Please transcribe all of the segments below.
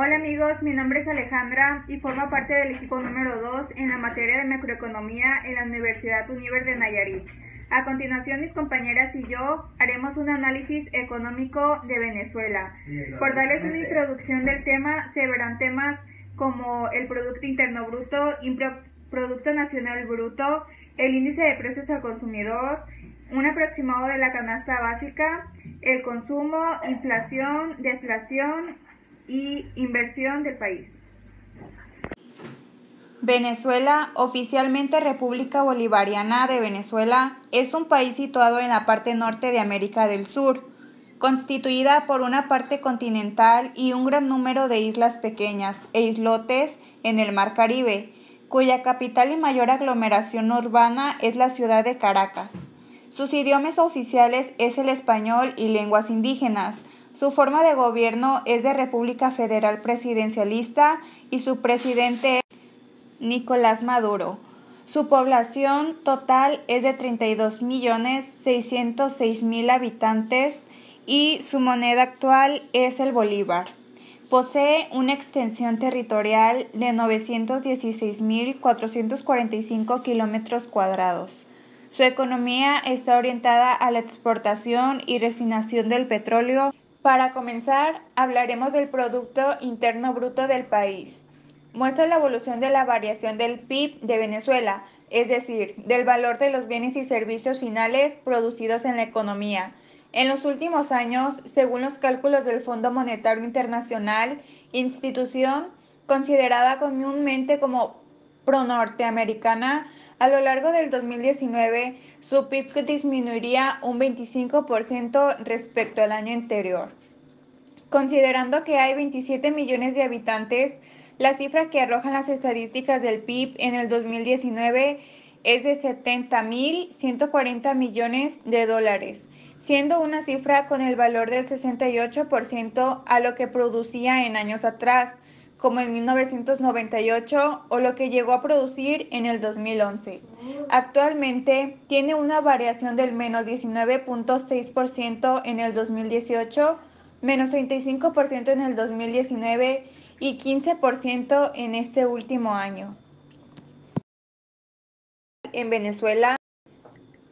Hola amigos, mi nombre es Alejandra y formo parte del equipo número 2 en la materia de macroeconomía en la Universidad Univer de Nayarit. A continuación, mis compañeras y yo haremos un análisis económico de Venezuela. Por darles una introducción del tema, se verán temas como el Producto Interno Bruto, Producto Nacional Bruto, el índice de precios al consumidor, un aproximado de la canasta básica, el consumo, inflación, deflación y inversión del país. Venezuela, oficialmente República Bolivariana de Venezuela, es un país situado en la parte norte de América del Sur, constituida por una parte continental y un gran número de islas pequeñas e islotes en el Mar Caribe, cuya capital y mayor aglomeración urbana es la ciudad de Caracas. Sus idiomas oficiales es el español y lenguas indígenas. Su forma de gobierno es de República Federal Presidencialista y su presidente es Nicolás Maduro. Su población total es de 32.606.000 habitantes y su moneda actual es el bolívar. Posee una extensión territorial de 916.445 kilómetros cuadrados. Su economía está orientada a la exportación y refinación del petróleo. Para comenzar, hablaremos del Producto Interno Bruto del país. Muestra la evolución de la variación del PIB de Venezuela, es decir, del valor de los bienes y servicios finales producidos en la economía. En los últimos años, según los cálculos del Fondo Monetario Internacional, institución considerada comúnmente como pro-norteamericana, a lo largo del 2019, su PIB disminuiría un 25% respecto al año anterior. Considerando que hay 27 millones de habitantes, la cifra que arrojan las estadísticas del PIB en el 2019 es de 70.140 millones de dólares, siendo una cifra con el valor del 68% a lo que producía en años atrás, como en 1998 o lo que llegó a producir en el 2011. Actualmente tiene una variación del menos 19.6% en el 2018, menos 35% en el 2019 y 15% en este último año. En Venezuela,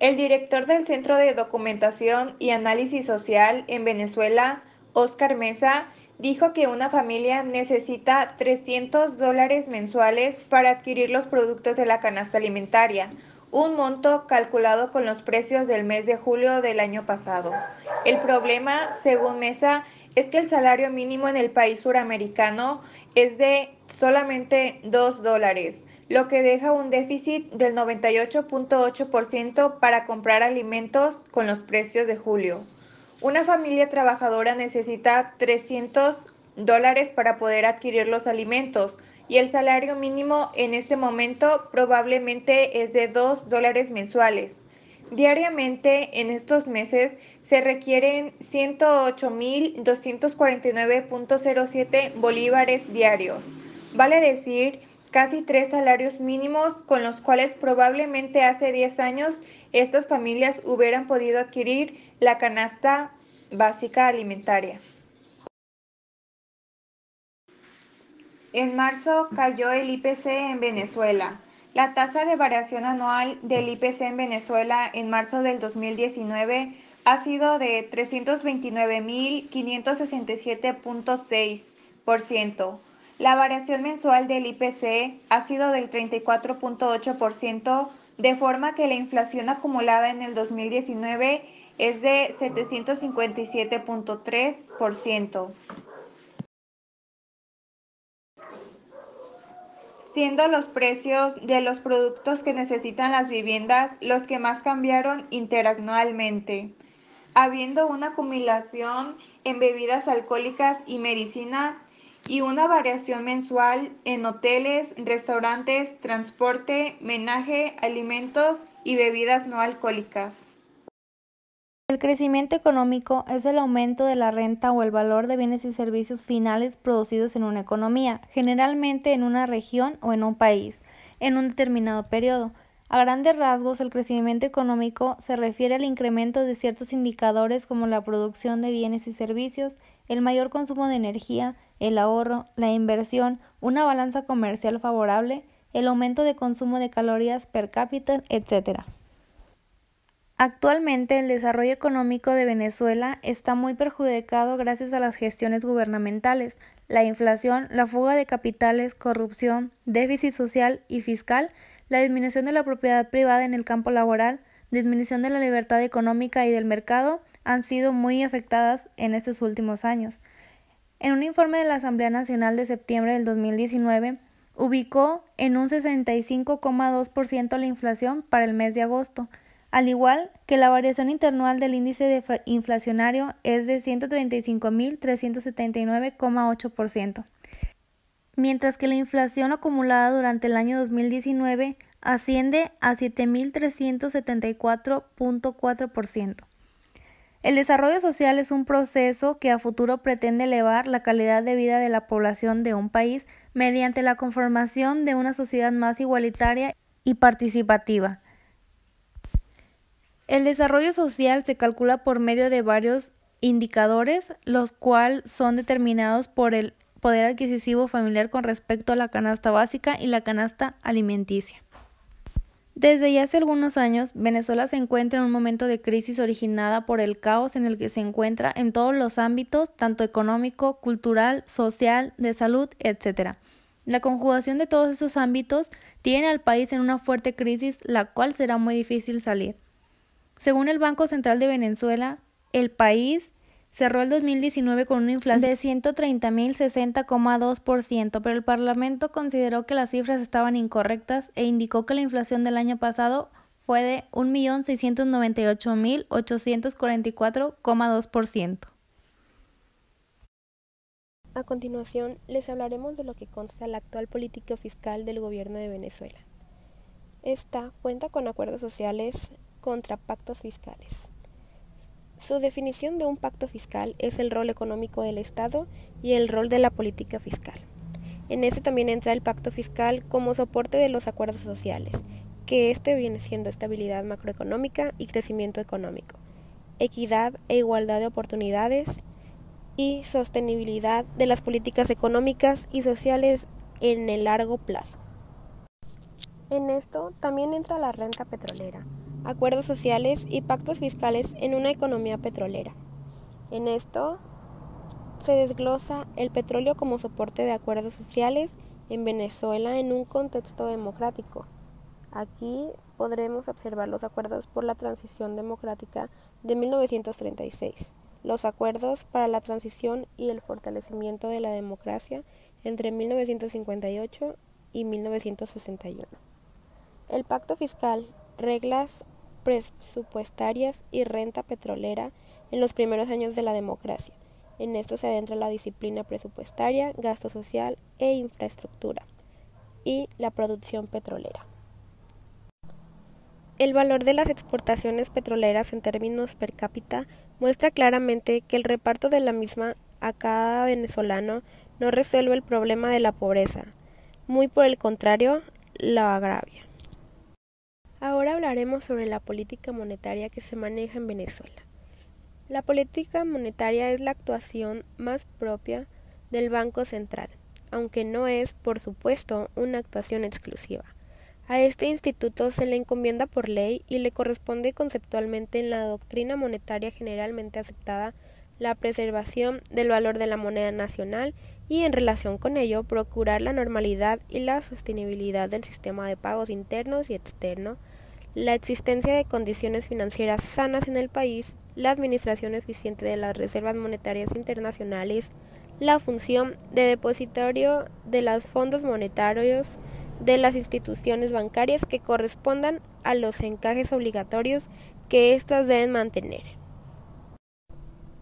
el director del Centro de Documentación y Análisis Social en Venezuela, Óscar Mesa, dijo que una familia necesita $300 mensuales para adquirir los productos de la canasta alimentaria, un monto calculado con los precios del mes de julio del año pasado. El problema, según Mesa, es que el salario mínimo en el país suramericano es de solamente $2, lo que deja un déficit del 98.8% para comprar alimentos con los precios de julio. Una familia trabajadora necesita $300 para poder adquirir los alimentos y el salario mínimo en este momento probablemente es de $2 mensuales. Diariamente en estos meses se requieren 108.249.07 bolívares diarios. Vale decir, casi 3 salarios mínimos con los cuales probablemente hace 10 años estas familias hubieran podido adquirir la canasta básica alimentaria. En marzo cayó el IPC en Venezuela. La tasa de variación anual del IPC en Venezuela en marzo del 2019 ha sido de 329.567.6%. La variación mensual del IPC ha sido del 34.8%, de forma que la inflación acumulada en el 2019 es de 757.3%. Siendo los precios de los productos que necesitan las viviendas los que más cambiaron interanualmente, habiendo una acumulación en bebidas alcohólicas y medicina y una variación mensual en hoteles, restaurantes, transporte, menaje, alimentos y bebidas no alcohólicas. El crecimiento económico es el aumento de la renta o el valor de bienes y servicios finales producidos en una economía, generalmente en una región o en un país, en un determinado periodo. A grandes rasgos, el crecimiento económico se refiere al incremento de ciertos indicadores como la producción de bienes y servicios, el mayor consumo de energía, el ahorro, la inversión, una balanza comercial favorable, el aumento de consumo de calorías per cápita, etc. Actualmente, el desarrollo económico de Venezuela está muy perjudicado gracias a las gestiones gubernamentales, la inflación, la fuga de capitales, corrupción, déficit social y fiscal, la disminución de la propiedad privada en el campo laboral, disminución de la libertad económica y del mercado han sido muy afectadas en estos últimos años. En un informe de la Asamblea Nacional de septiembre del 2019, ubicó en un 65,2% la inflación para el mes de agosto, al igual que la variación interanual del índice inflacionario es de 135.379,8%, mientras que la inflación acumulada durante el año 2019 asciende a 7.374,4%. El desarrollo social es un proceso que a futuro pretende elevar la calidad de vida de la población de un país mediante la conformación de una sociedad más igualitaria y participativa. El desarrollo social se calcula por medio de varios indicadores, los cuales son determinados por el poder adquisitivo familiar con respecto a la canasta básica y la canasta alimenticia. Desde ya hace algunos años, Venezuela se encuentra en un momento de crisis originada por el caos en el que se encuentra en todos los ámbitos, tanto económico, cultural, social, de salud, etc. La conjugación de todos esos ámbitos tiene al país en una fuerte crisis, la cual será muy difícil salir. Según el Banco Central de Venezuela, el país cerró el 2019 con una inflación de 130.060,2%, pero el Parlamento consideró que las cifras estaban incorrectas e indicó que la inflación del año pasado fue de 1.698.844,2%. A continuación, les hablaremos de lo que consta la actual política fiscal del gobierno de Venezuela. Esta cuenta con acuerdos sociales contra pactos fiscales. Su definición de un pacto fiscal es el rol económico del Estado y el rol de la política fiscal. En este también entra el pacto fiscal como soporte de los acuerdos sociales, que viene siendo estabilidad macroeconómica y crecimiento económico, equidad e igualdad de oportunidades y sostenibilidad de las políticas económicas y sociales en el largo plazo. En esto también entra la renta petrolera, acuerdos sociales y pactos fiscales en una economía petrolera. En esto se desglosa el petróleo como soporte de acuerdos sociales en Venezuela en un contexto democrático. Aquí podremos observar los acuerdos por la transición democrática de 1936, los acuerdos para la transición y el fortalecimiento de la democracia entre 1958 y 1961. El pacto fiscal, reglas presupuestarias y renta petrolera en los primeros años de la democracia. En esto se adentra la disciplina presupuestaria, gasto social e infraestructura y la producción petrolera. El valor de las exportaciones petroleras en términos per cápita muestra claramente que el reparto de la misma a cada venezolano no resuelve el problema de la pobreza, muy por el contrario, la agravia. Ahora hablaremos sobre la política monetaria que se maneja en Venezuela. La política monetaria es la actuación más propia del Banco Central, aunque no es, por supuesto, una actuación exclusiva. A este instituto se le encomienda por ley y le corresponde conceptualmente en la doctrina monetaria generalmente aceptada la preservación del valor de la moneda nacional y, en relación con ello, procurar la normalidad y la sostenibilidad del sistema de pagos internos y externos, la existencia de condiciones financieras sanas en el país, la administración eficiente de las reservas monetarias internacionales, la función de depositario de los fondos monetarios de las instituciones bancarias que correspondan a los encajes obligatorios que éstas deben mantener.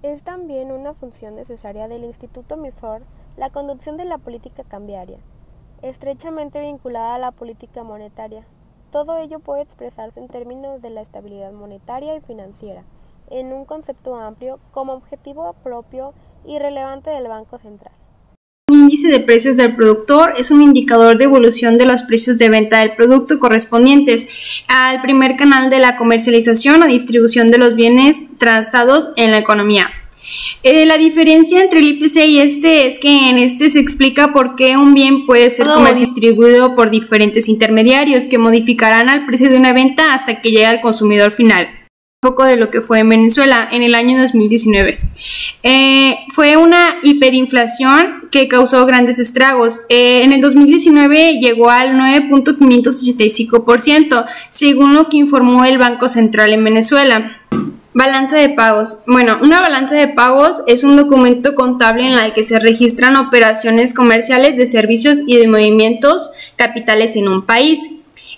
Es también una función necesaria del instituto emisor la conducción de la política cambiaria, estrechamente vinculada a la política monetaria. Todo ello puede expresarse en términos de la estabilidad monetaria y financiera, en un concepto amplio como objetivo propio y relevante del Banco Central. Un índice de precios del productor es un indicador de evolución de los precios de venta del producto correspondientes al primer canal de la comercialización o distribución de los bienes transados en la economía. La diferencia entre el IPC y este es que en este se explica por qué un bien puede ser distribuido por diferentes intermediarios que modificarán al precio de una venta hasta que llegue al consumidor final. Un poco de lo que fue en Venezuela en el año 2019. Fue una hiperinflación que causó grandes estragos. En el 2019 llegó al 9.585%, según lo que informó el Banco Central en Venezuela. Balanza de pagos. Bueno, una balanza de pagos es un documento contable en el que se registran operaciones comerciales de servicios y de movimientos capitales en un país.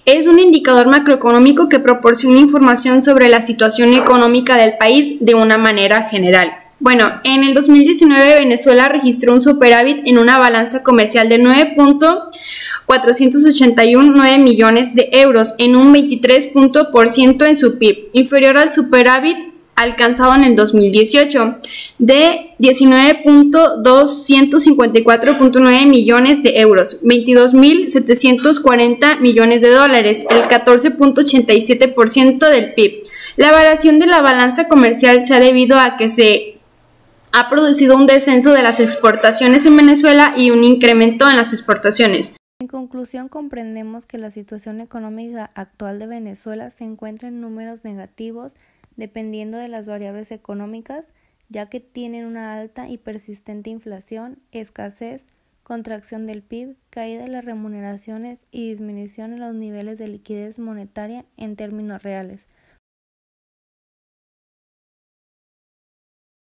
Es un indicador macroeconómico que proporciona información sobre la situación económica del país de una manera general. Bueno, en el 2019 Venezuela registró un superávit en una balanza comercial de 9.489 millones de euros, en un 23% en su PIB, inferior al superávit alcanzado en el 2018 de 19.254.9 millones de euros, 22.740 millones de dólares, el 14.87% del PIB. La variación de la balanza comercial se ha debido a que se ha producido un descenso de las exportaciones en Venezuela y un incremento en las exportaciones. En conclusión, comprendemos que la situación económica actual de Venezuela se encuentra en números negativos dependiendo de las variables económicas, ya que tienen una alta y persistente inflación, escasez, contracción del PIB, caída de las remuneraciones y disminución en los niveles de liquidez monetaria en términos reales.